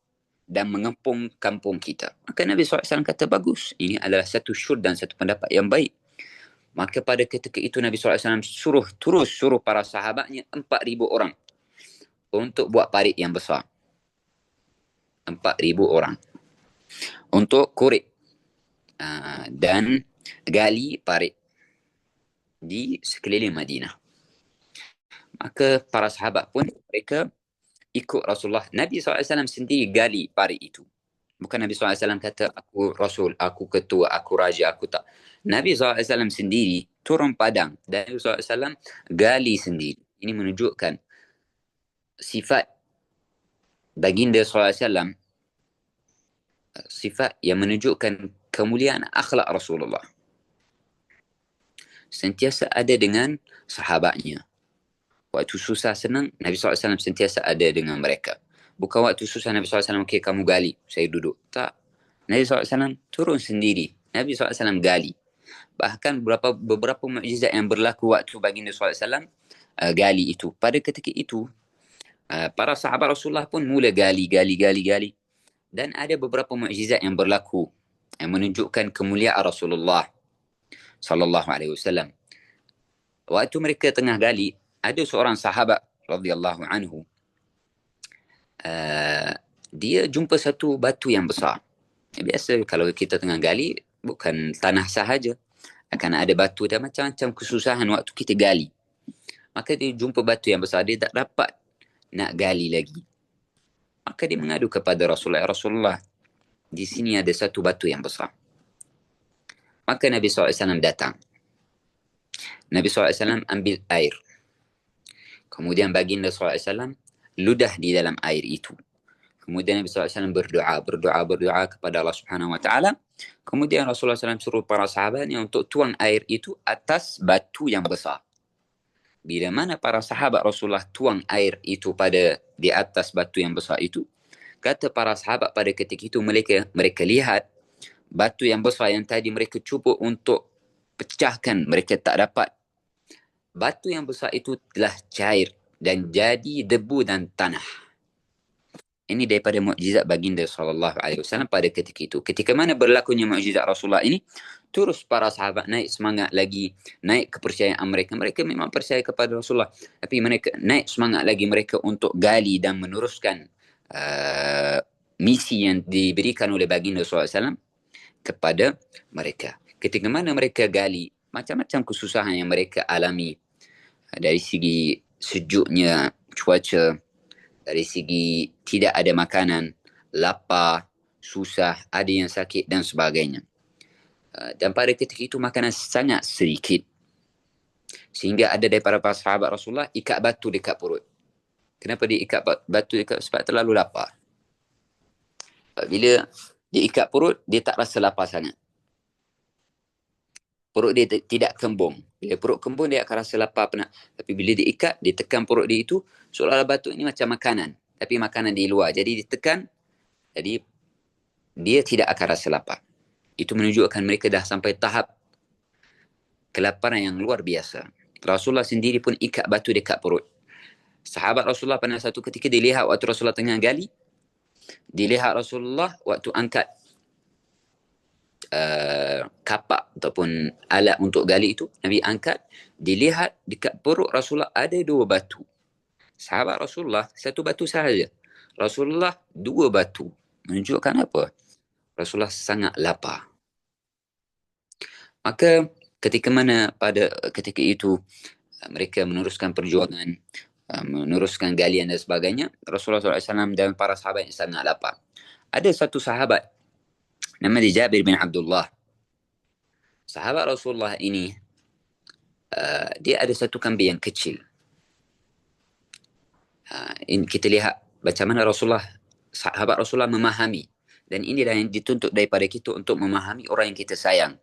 dan mengepung kampung kita. Maka Nabi SAW kata, bagus. Ini adalah satu syur dan satu pendapat yang baik. Maka pada ketika itu Nabi SAW suruh para sahabatnya 4,000 orang untuk buat parit yang besar. 4,000 orang untuk korek dan gali parit di sekeliling Madinah. Maka para sahabat pun mereka ikut Rasulullah. Nabi SAW sendiri gali parit itu. Bukan Nabi SAW kata, aku Rasul, aku ketua, aku raja, aku tak. Nabi SAW sendiri turun padang dan Nabi SAW gali sendiri. Ini menunjukkan sifat baginda SAW, sifat yang menunjukkan kemuliaan akhlak Rasulullah. Sentiasa ada dengan sahabatnya. Waktu susah senang, Nabi SAW sentiasa ada dengan mereka. Bukan waktu susah Nabi SAW, okay, kamu gali, saya duduk. Tak. Nabi SAW turun sendiri. Nabi SAW gali. Bahkan beberapa mukjizat yang berlaku waktu baginda SAW gali itu. Pada ketika itu, para sahabat Rasulullah pun mula gali. Dan ada beberapa mukjizat yang berlaku yang menunjukkan kemuliaan Rasulullah sallallahu alaihi wasallam. Waktu mereka tengah gali, ada seorang sahabat radhiyallahu anhu, dia jumpa satu batu yang besar. Biasa kalau kita tengah gali, bukan tanah sahaja, akan ada batu dan macam-macam kesusahan waktu kita gali. Maka dia jumpa batu yang besar, dia tak dapat nak gali lagi. Maka dia mengadu kepada Rasulullah, Rasulullah, di sini ada satu batu yang besar. Maka Nabi SAW datang. Nabi SAW ambil air. Kemudian baginda SAW ludah di dalam air itu. Kemudian Nabi SAW berdoa kepada Allah Subhanahu Wa Taala. Kemudian Rasulullah SAW suruh para sahabatnya untuk tuang air itu atas batu yang besar. Bila mana para sahabat Rasulullah tuang air itu di atas batu yang besar itu, kata para sahabat pada ketika itu mereka lihat batu yang besar yang tadi mereka cuba untuk pecahkan, mereka tak dapat. Batu yang besar itu telah cair dan jadi debu dan tanah. Ini daripada mukjizat baginda sallallahu alaihi wasallam pada ketika itu. Ketika mana berlakunya mukjizat Rasulullah ini, terus para sahabat naik semangat lagi, naik kepercayaan mereka. Mereka memang percaya kepada Rasulullah, tapi mereka naik semangat lagi mereka untuk gali dan meneruskan misi yang diberikan oleh baginda sallallahu alaihi wasallam kepada mereka. Ketika mana mereka gali, macam-macam kesusahan yang mereka alami dari segi sejuknya cuaca, dari segi tidak ada makanan, lapar, susah, ada yang sakit dan sebagainya. Dan pada ketika itu makanan sangat sedikit. Sehingga ada daripada para sahabat Rasulullah ikat batu dekat perut. Kenapa dia ikat batu dekat? Sebab terlalu lapar. Bila dia ikat perut, dia tak rasa lapar sangat. Perut dia tidak kembung. Bila perut kembung, dia akan rasa lapar penat. Tapi bila dia ikat, dia tekan perut dia itu, seolah-olah batu ini macam makanan. Tapi makanan di luar. Jadi ditekan, jadi dia tidak akan rasa lapar. Itu menunjukkan mereka dah sampai tahap kelaparan yang luar biasa. Rasulullah sendiri pun ikat batu dekat perut. Sahabat Rasulullah pada satu ketika dilihat waktu Rasulullah tengah gali, dilihat Rasulullah waktu angkat kapak ataupun alat untuk gali itu, Nabi angkat, dilihat dekat perut Rasulullah ada 2 batu. Sahabat Rasulullah, 1 batu sahaja. Rasulullah 2 batu. Menunjukkan apa? Rasulullah sangat lapar. Maka ketika mana pada ketika itu mereka meneruskan perjuangan, meneruskan galian dan sebagainya, Rasulullah SAW dan para sahabat yang sangat lapar. Ada satu sahabat nama dia Jabir bin Abdullah. Sahabat Rasulullah ini dia ada satu kambing yang kecil. Ini kita lihat macam mana sahabat Rasulullah memahami. Dan inilah yang dituntut daripada kita untuk memahami orang yang kita sayang.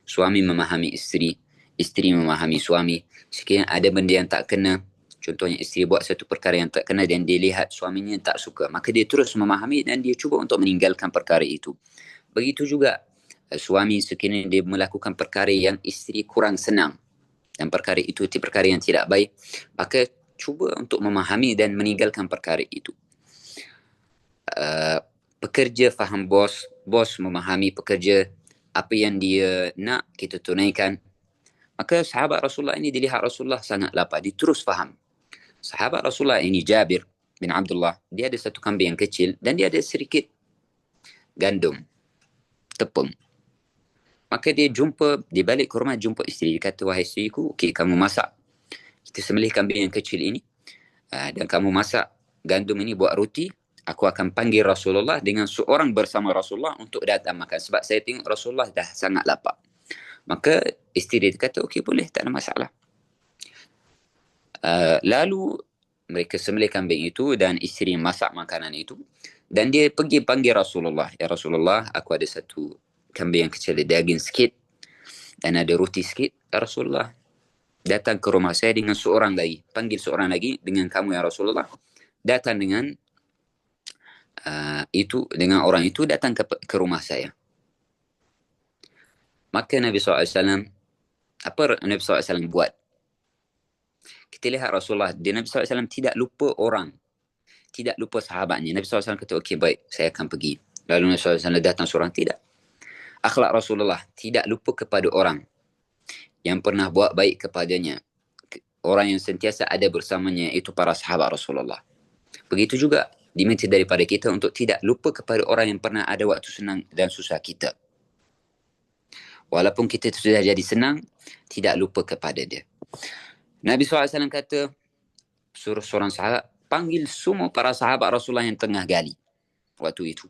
Suami memahami isteri, isteri memahami suami. Sekiranya ada benda yang tak kena, contohnya isteri buat satu perkara yang tak kena dan dia lihat suaminya tak suka, maka dia terus memahami dan dia cuba untuk meninggalkan perkara itu. Begitu juga suami sekiranya dia melakukan perkara yang isteri kurang senang dan perkara itu perkara yang tidak baik, maka cuba untuk memahami dan meninggalkan perkara itu. Pekerja faham bos, bos memahami pekerja, apa yang dia nak kita tunaikan. Maka sahabat Rasulullah ini dilihat Rasulullah sangat lapar, dia terus faham. Sahabat Rasulullah ini Jabir bin Abdullah, dia ada satu kambing yang kecil dan dia ada sedikit gandum, tepung. Maka dia jumpa, dia balik ke rumah jumpa isteri. Dia kata, wahai isteriku, okey, kamu masak. Kita sembelih kambing yang kecil ini dan kamu masak gandum ini buat roti. Aku akan panggil Rasulullah dengan seorang bersama Rasulullah untuk datang makan. Sebab saya tengok Rasulullah dah sangat lapar. Maka isteri dia kata, okey boleh, tak ada masalah. Lalu mereka sembelih kambing itu dan isteri masak makanan itu. Dan dia pergi panggil Rasulullah. Ya Rasulullah, aku ada satu kambing yang kecil, ada daging sikit dan ada roti sikit. Ya Rasulullah, datang ke rumah saya dengan seorang lagi. Panggil seorang lagi dengan kamu ya Rasulullah. Datang dengan dengan orang itu datang ke rumah saya. Maka Nabi SAW, apa Nabi SAW buat? Kita lihat Rasulullah, Nabi SAW tidak lupa orang, tidak lupa sahabatnya. Nabi SAW kata, okey baik, saya akan pergi. Lalu Nabi SAW datang seorang, tidak. Akhlak Rasulullah, tidak lupa kepada orang yang pernah buat baik kepadanya. Orang yang sentiasa ada bersamanya, itu para sahabat Rasulullah. Begitu juga diminta daripada kita untuk tidak lupa kepada orang yang pernah ada waktu senang dan susah kita. Walaupun kita sudah jadi senang, tidak lupa kepada dia. Nabi SAW kata, suruh seorang sahabat, panggil semua para sahabat Rasulullah yang tengah gali waktu itu.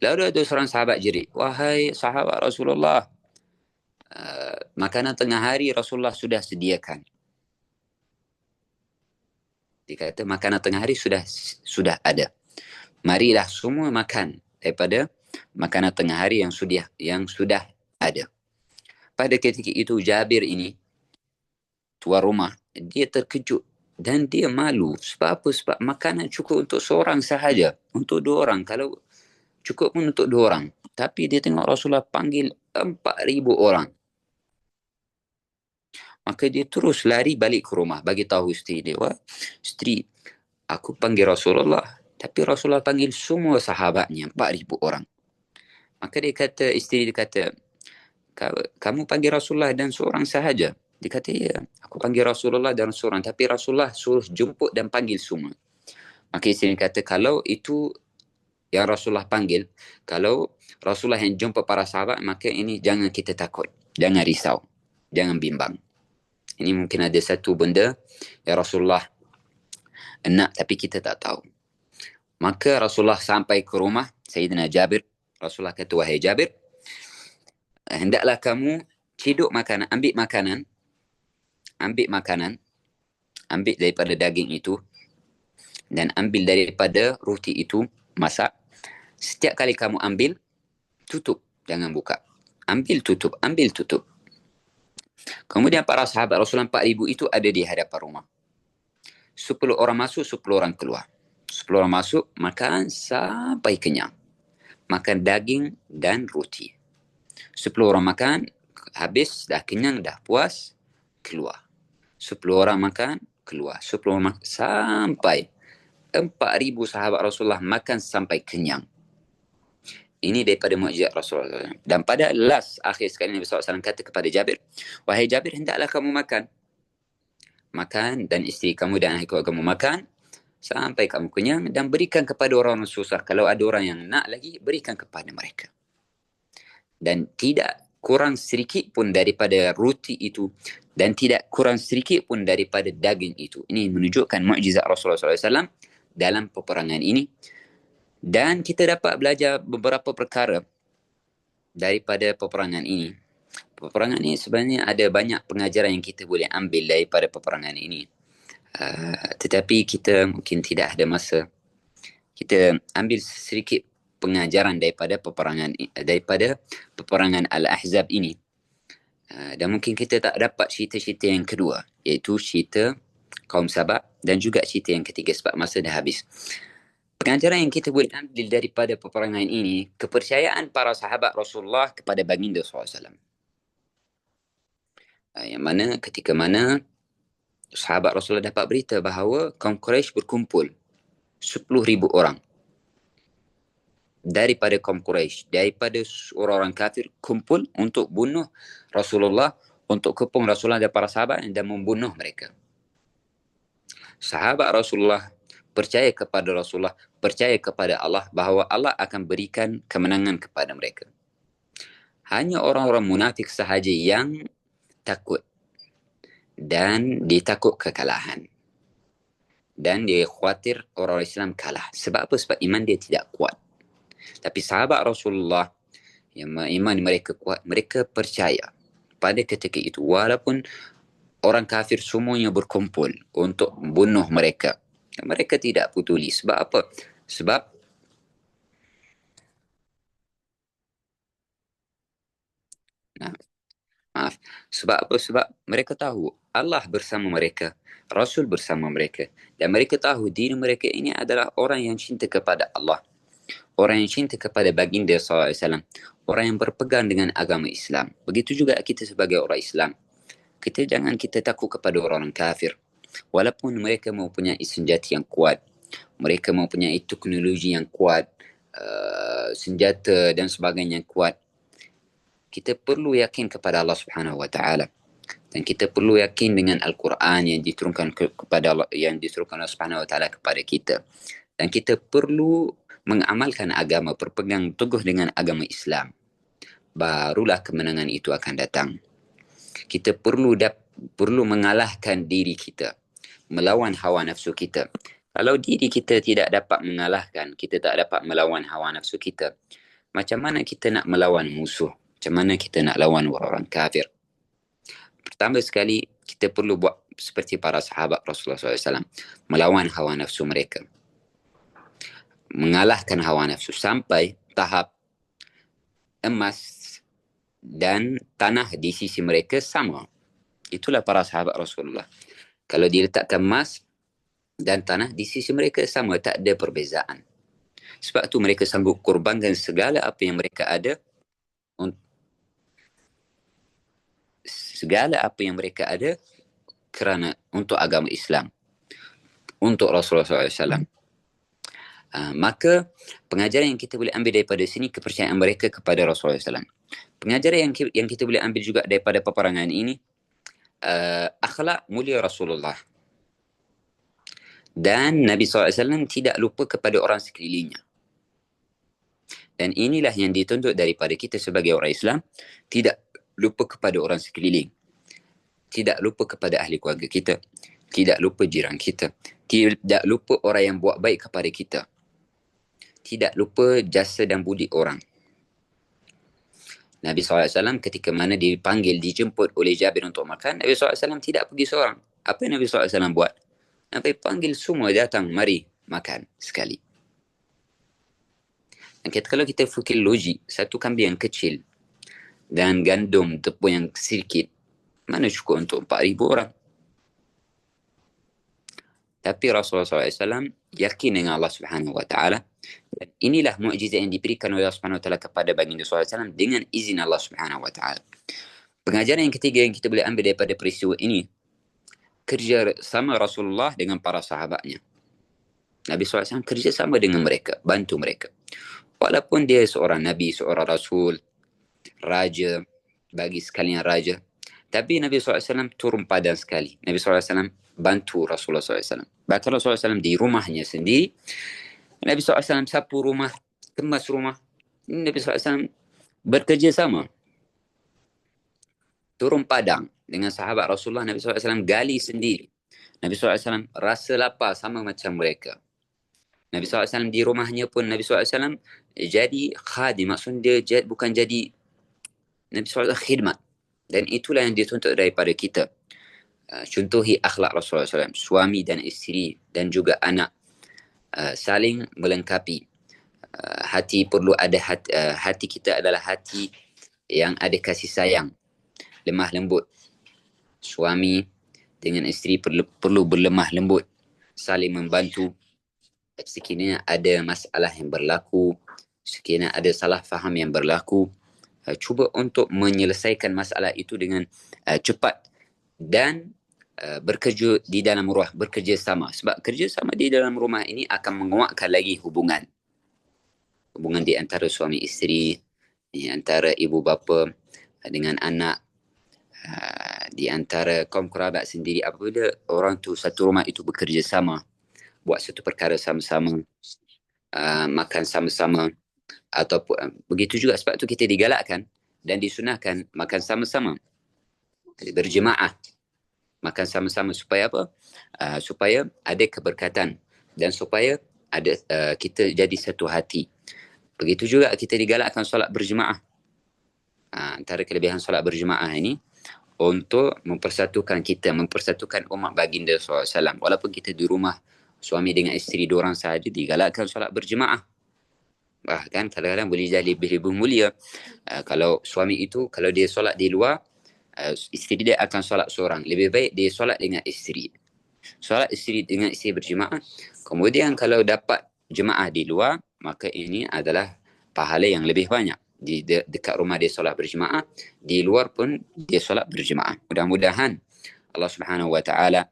Lalu ada seorang sahabat jerit, wahai sahabat Rasulullah, makanan tengah hari Rasulullah sudah sediakan. Dia kata makanan tengah hari sudah ada. Marilah semua makan daripada makanan tengah hari yang sudah ada. Pada ketika itu Jabir ini, tuan rumah, dia terkejut dan dia malu. Sebab apa? Sebab makanan cukup untuk seorang sahaja, untuk 2 orang. Kalau cukup pun untuk 2 orang. Tapi dia tengok Rasulullah panggil 4,000 orang. Maka dia terus lari balik ke rumah, bagi tahu isteri dia, wah isteri, aku panggil Rasulullah, tapi Rasulullah panggil semua sahabatnya, 4,000 orang. Maka dia kata, isteri dia kata, kamu panggil Rasulullah dan seorang sahaja? Dia kata, ya, aku panggil Rasulullah dan seorang, tapi Rasulullah suruh jemput dan panggil semua. Maka isteri kata, kalau itu yang Rasulullah panggil, kalau Rasulullah yang jumpa para sahabat, maka ini jangan kita takut, jangan risau, jangan bimbang. Ini mungkin ada satu benda yang Rasulullah nak tapi kita tak tahu. Maka Rasulullah sampai ke rumah Sayyidina Jabir. Rasulullah kata, wahai Jabir, hendaklah kamu ciduk makanan, ambil daripada daging itu dan ambil daripada roti itu, masak. Setiap kali kamu ambil, tutup, jangan buka. Ambil, tutup, ambil, tutup. Kemudian para sahabat Rasulullah 4,000 itu ada di hadapan rumah. 10 orang masuk, 10 orang keluar. 10 orang masuk, makan sampai kenyang. Makan daging dan roti. 10 orang makan, habis, dah kenyang, dah puas, keluar. 10 orang makan, keluar. 10 orang makan, sampai 4,000 sahabat Rasulullah makan sampai kenyang. Ini daripada mukjizat Rasulullah. Dan pada akhir sekali Nabi SAW kata kepada Jabir, wahai Jabir, hendaklah kamu makan. Makan dan isteri kamu dan ahli keluarga kamu makan sampai kamu kenyang dan berikan kepada orang-orang susah. Kalau ada orang yang nak lagi, berikan kepada mereka. Dan tidak kurang sedikit pun daripada roti itu dan tidak kurang sedikit pun daripada daging itu. Ini menunjukkan mukjizat Rasulullah SAW dalam peperangan ini. Dan kita dapat belajar beberapa perkara daripada peperangan ini. Peperangan ini sebenarnya ada banyak pengajaran yang kita boleh ambil daripada peperangan ini. Tetapi kita mungkin tidak ada masa. Kita ambil sedikit pengajaran daripada peperangan Al-Ahzab ini. Dan mungkin kita tak dapat cerita-cerita yang kedua, iaitu cerita kaum Sabak dan juga cerita yang ketiga sebab masa dah habis. Pengajaran yang kita boleh ambil daripada peperangan ini, kepercayaan para sahabat Rasulullah kepada baginda SAW. Yang mana ketika mana sahabat Rasulullah dapat berita bahawa kaum Quraisy berkumpul 10,000 orang daripada kaum Quraisy, daripada orang-orang kafir kumpul untuk bunuh Rasulullah, untuk kepung Rasulullah dan para sahabat dan membunuh mereka. Sahabat Rasulullah percaya kepada Rasulullah, percaya kepada Allah bahawa Allah akan berikan kemenangan kepada mereka. Hanya orang-orang munafik sahaja yang takut dan dia takut kekalahan. Dan dia khawatir orang Islam kalah. Sebab apa? Sebab iman dia tidak kuat. Tapi sahabat Rasulullah yang iman mereka kuat, mereka percaya pada ketika itu walaupun orang kafir semuanya berkumpul untuk membunuh mereka, mereka tidak peduli. Sebab apa? Sebab Sebab apa? Sebab mereka tahu Allah bersama mereka, Rasul bersama mereka, dan mereka tahu diri mereka ini adalah orang yang cinta kepada Allah, orang yang cinta kepada baginda SAW, orang yang berpegang dengan agama Islam. Begitu juga kita sebagai orang Islam. Kita takut kepada orang kafir. Walaupun mereka mempunyai senjata yang kuat, mereka mempunyai teknologi yang kuat, senjata dan sebagainya yang kuat, kita perlu yakin kepada Allah Subhanahu Wa Taala, dan kita perlu yakin dengan Al-Quran yang diturunkan kepada Allah, yang diturunkan Allah Subhanahu Wa Taala kepada kita, dan kita perlu mengamalkan agama, berpegang teguh dengan agama Islam. Barulah kemenangan itu akan datang. Kita perlu mengalahkan diri kita, melawan hawa nafsu kita. Kalau diri kita tidak dapat mengalahkan, kita tak dapat melawan hawa nafsu kita, macam mana kita nak melawan musuh? Macam mana kita nak lawan orang kafir? Pertama sekali, kita perlu buat seperti para sahabat Rasulullah SAW, melawan hawa nafsu mereka, mengalahkan hawa nafsu sampai tahap emas dan tanah di sisi mereka sama. Itulah para sahabat Rasulullah. Kalau diletakkan emas dan tanah di sisi mereka sama, tak ada perbezaan. Sebab tu mereka sanggup korbankan segala apa yang mereka ada segala apa yang mereka ada kerana untuk agama Islam, untuk Rasulullah SAW. Maka pengajaran yang kita boleh ambil daripada sini, kepercayaan mereka kepada Rasulullah SAW. Pengajaran yang kita boleh ambil juga daripada peperangan ini, akhlak mulia Rasulullah. Dan Nabi SAW tidak lupa kepada orang sekelilingnya. Dan inilah yang dituntut daripada kita sebagai orang Islam, tidak lupa kepada orang sekeliling, tidak lupa kepada ahli keluarga kita, tidak lupa jiran kita, tidak lupa orang yang buat baik kepada kita, tidak lupa jasa dan budi orang. Nabi SAW ketika mana dipanggil, dijemput oleh Jabir untuk makan, Nabi SAW tidak pergi seorang. Apa yang Nabi SAW buat? Nabi panggil semua datang, mari makan sekali. Dan kalau kita fikir logik, satu kambing yang kecil dan gandum tepung yang sedikit, mana cukup untuk 4,000 orang? Tapi Rasulullah SAW yakin dengan Allah Subhanahu Wa Taala. Dan inilah mukjizat yang diberikan oleh Allah Subhanahu Wa Taala kepada baginda SAW dengan izin Allah Subhanahu Wa Taala. Pengajaran yang ketiga yang kita boleh ambil daripada peristiwa ini, kerja sama Rasulullah dengan para sahabatnya. Nabi SAW kerja sama dengan mereka, bantu mereka. Walaupun dia seorang Nabi, seorang Rasul, raja, bagi sekalian raja, tapi Nabi SAW turun padan sekali. Nabi SAW bantu Rasulullah SAW. Bahkan Rasulullah SAW di rumahnya sendiri, Nabi SAW sapu rumah, kemas rumah. Nabi SAW bekerja sama. Turun padang dengan sahabat Rasulullah, Nabi SAW gali sendiri. Nabi SAW rasa lapar sama macam mereka. Nabi SAW di rumahnya pun Nabi SAW jadi khadim. Maksudnya dia bukan jadi Nabi SAW khidmat. Dan itulah yang dituntut daripada kita. Contohi akhlak Rasulullah SAW. Suami dan isteri dan juga anak saling melengkapi. Hati perlu ada hati kita adalah hati yang ada kasih sayang, lemah lembut. Suami dengan isteri perlu berlemah lembut, saling membantu. Sekiranya ada masalah yang berlaku, sekiranya ada salah faham yang berlaku, cuba untuk menyelesaikan masalah itu dengan cepat dan bekerja di dalam rumah, bekerja sama. Sebab kerja sama di dalam rumah ini akan menguatkan lagi hubungan di antara suami isteri, di antara ibu bapa dengan anak, di antara kaum kerabat sendiri. Apabila orang tu satu rumah itu bekerja sama, buat satu perkara sama-sama, makan sama-sama, ataupun begitu juga. Sebab tu kita digalakkan dan disunahkan makan sama-sama, berjemaah, makan sama-sama. Supaya apa? Supaya ada keberkatan dan supaya ada kita jadi satu hati. Begitu juga kita digalakkan solat berjemaah. Antara kelebihan solat berjemaah ini untuk mempersatukan kita, mempersatukan umat baginda SAW. Walaupun kita di rumah, suami dengan isteri diorang sahaja, digalakkan solat berjemaah. Bahkan kadang-kadang boleh jadi lebih mulia. Kalau suami itu, kalau dia solat di luar, isteri dia akan solat seorang. Lebih baik dia solat dengan isteri. Solat isteri dengan isteri berjemaah. Kemudian kalau dapat jemaah di luar, maka ini adalah pahala yang lebih banyak. Dekat rumah dia solat berjemaah, di luar pun dia solat berjemaah. Mudah-mudahan Allah Subhanahu Wa Taala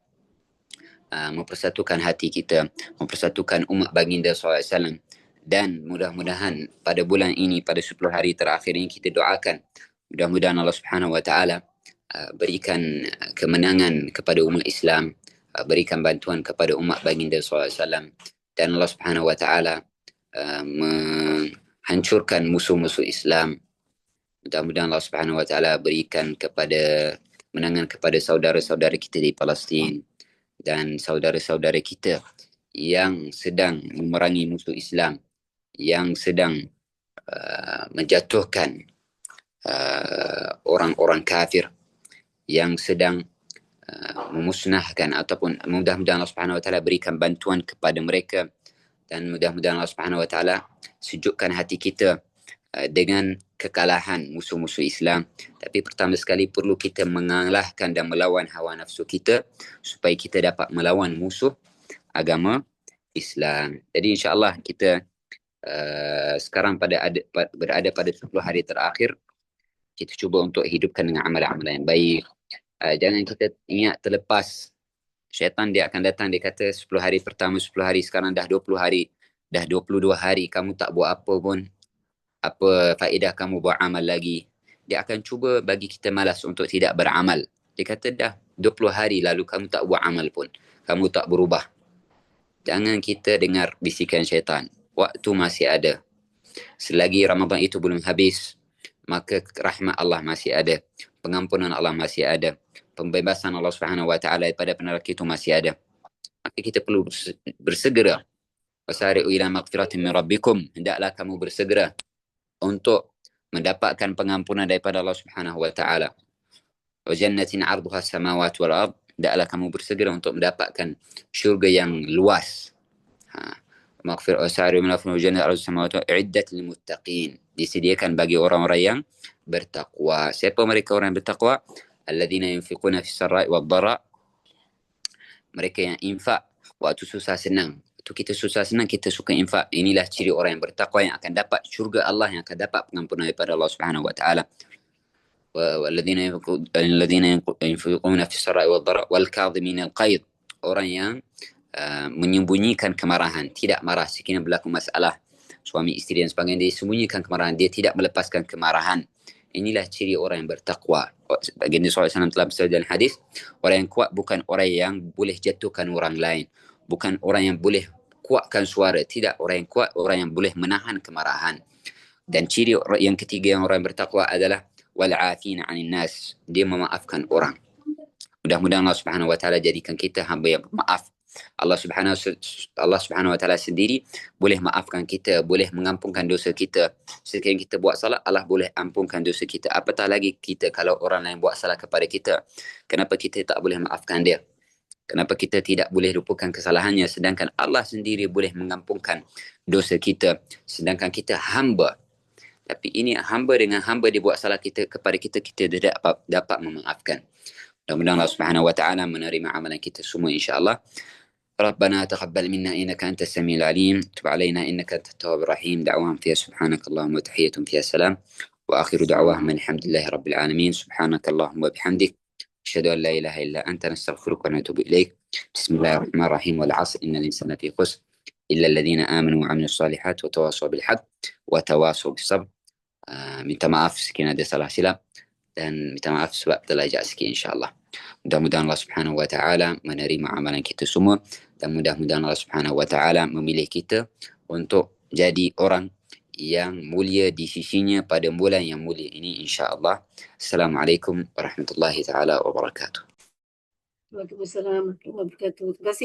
mempersatukan hati kita, mempersatukan umat baginda SAW. Dan mudah-mudahan pada bulan ini, pada 10 hari terakhir ini, kita doakan mudah-mudahan Allah Subhanahu Wa Taala berikan kemenangan kepada umat Islam, berikan bantuan kepada umat baginda SAW, dan Allah Subhanahu Wa Taala menghancurkan musuh-musuh Islam. Mudah-mudahan Allah Subhanahu Wa Taala berikan kepada menangan kepada saudara-saudara kita di Palestin dan saudara-saudara kita yang sedang memerangi musuh Islam, yang sedang menjatuhkan orang-orang kafir, yang sedang memusnahkan, ataupun mudah-mudahan Allah Subhanahu Wa Taala berikan bantuan kepada mereka. Dan mudah-mudahan Allah Subhanahu Wa Taala sejukkan hati kita dengan kekalahan musuh-musuh Islam. Tapi pertama sekali perlu kita mengalahkan dan melawan hawa nafsu kita supaya kita dapat melawan musuh agama Islam. Jadi insya-Allah kita sekarang berada pada 10 hari terakhir. Kita cuba untuk hidupkan dengan amalan-amalan yang baik, Jangan kita ingat terlepas. Syaitan dia akan datang, dia kata 10 hari pertama, 10 hari, sekarang dah 20 hari, dah 22 hari, kamu tak buat apa pun. Apa faedah kamu buat amal lagi? Dia akan cuba bagi kita malas untuk tidak beramal. Dia kata dah 20 hari lalu kamu tak buat amal pun. Kamu tak berubah. Jangan kita dengar bisikan syaitan. Waktu masih ada. Selagi Ramadan itu belum habis, maka rahmat Allah masih ada. Pengampunan Allah masih ada. Pembebasan Allah Subhanahu wa taala daripada peneraka itu masih ada. Maka kita perlu bersegera. Wasari'u ila maghfiratin min rabbikum. Hendaklah kamu bersegera untuk mendapatkan pengampunan daripada Allah Subhanahu wa taala. Wa jannatin 'arduha as-samawati wal ard. Hendaklah kamu bersegera untuk mendapatkan syurga yang luas. Maghfirah wasari'u ila jannatin 'arduha as-samawati wal ard i'iddat lil muttaqin. Disediakan bagi orang-orang yang bertakwa. Siapa mereka orang yang bertakwa? Alladzina yunfiquna fis sarai wad dara. Mereka yang infak waktu susah senang. Waktu kita susah senang, kita suka infak. Inilah ciri orang yang bertakwa yang akan dapat syurga Allah, yang akan dapat pengampunan daripada Allah Subhanahu wa taala. Walladzina yunfiquna fis sarai wad dara wal kadhimin al qaid. Orang yang menyembunyikan kemarahan, tidak marah sekiranya berlaku masalah suami isteri dan sebagainya, dia sembunyikan kemarahan, dia tidak melepaskan kemarahan. Inilah ciri orang yang bertakwa. Baginda SAW telah bersabda dalam hadis, orang yang kuat bukan orang yang boleh jatuhkan orang lain, bukan orang yang boleh kuatkan suara, tidak. Orang yang kuat orang yang boleh menahan kemarahan. Dan ciri yang ketiga yang orang yang bertakwa adalah wal 'afina 'anil nas, dia memaafkan orang. Mudah-mudahan Allah Subhanahu wa taala jadikan kita hamba yang maaf. Allah Subhanahu wa taala sendiri boleh maafkan kita, boleh mengampunkan dosa kita. Sekiranya kita buat salah, Allah boleh ampunkan dosa kita. Apatah lagi kita kalau orang lain buat salah kepada kita. Kenapa kita tak boleh maafkan dia? Kenapa kita tidak boleh lupakan kesalahannya, sedangkan Allah sendiri boleh mengampunkan dosa kita, sedangkan kita hamba. Tapi ini hamba dengan hamba dia buat salah kita kepada kita, kita tidak dapat memaafkan. Mudah-mudahan Allah Subhanahu wa taala menerima amalan kita semua insya-Allah. ربنا تقبل منا إنك أنت السميع العليم تب علينا إنك أنت التواب الرحيم دعواهم فيها سبحانك اللهم وتحيتهم فيها السلام وآخر دعواهم الحمد لله رب العالمين سبحانك اللهم وبحمدك أشهد أن لا إله إلا أنت نستغفرك ونتوب إليك بسم الله الرحمن الرحيم والعصر إن الإنسان في خسر إلا الذين آمنوا وعملوا الصالحات وتواصوا بالحق وتواصوا بالصبر. Minta maaf sekiranya ada salah silap dan minta maaf sebab terlajak sikit insya-Allah. Mudah-mudahan Allah Subhanahu wa taala menerima amalan kita semua dan mudah-mudahan Allah Subhanahu wa taala memilih kita untuk jadi orang yang mulia di sisinya pada bulan yang mulia ini insya-Allah. Assalamualaikum warahmatullahi taala wabarakatuh. Waalaikumsalam warahmatullahi wabarakatuh. Terima kasih.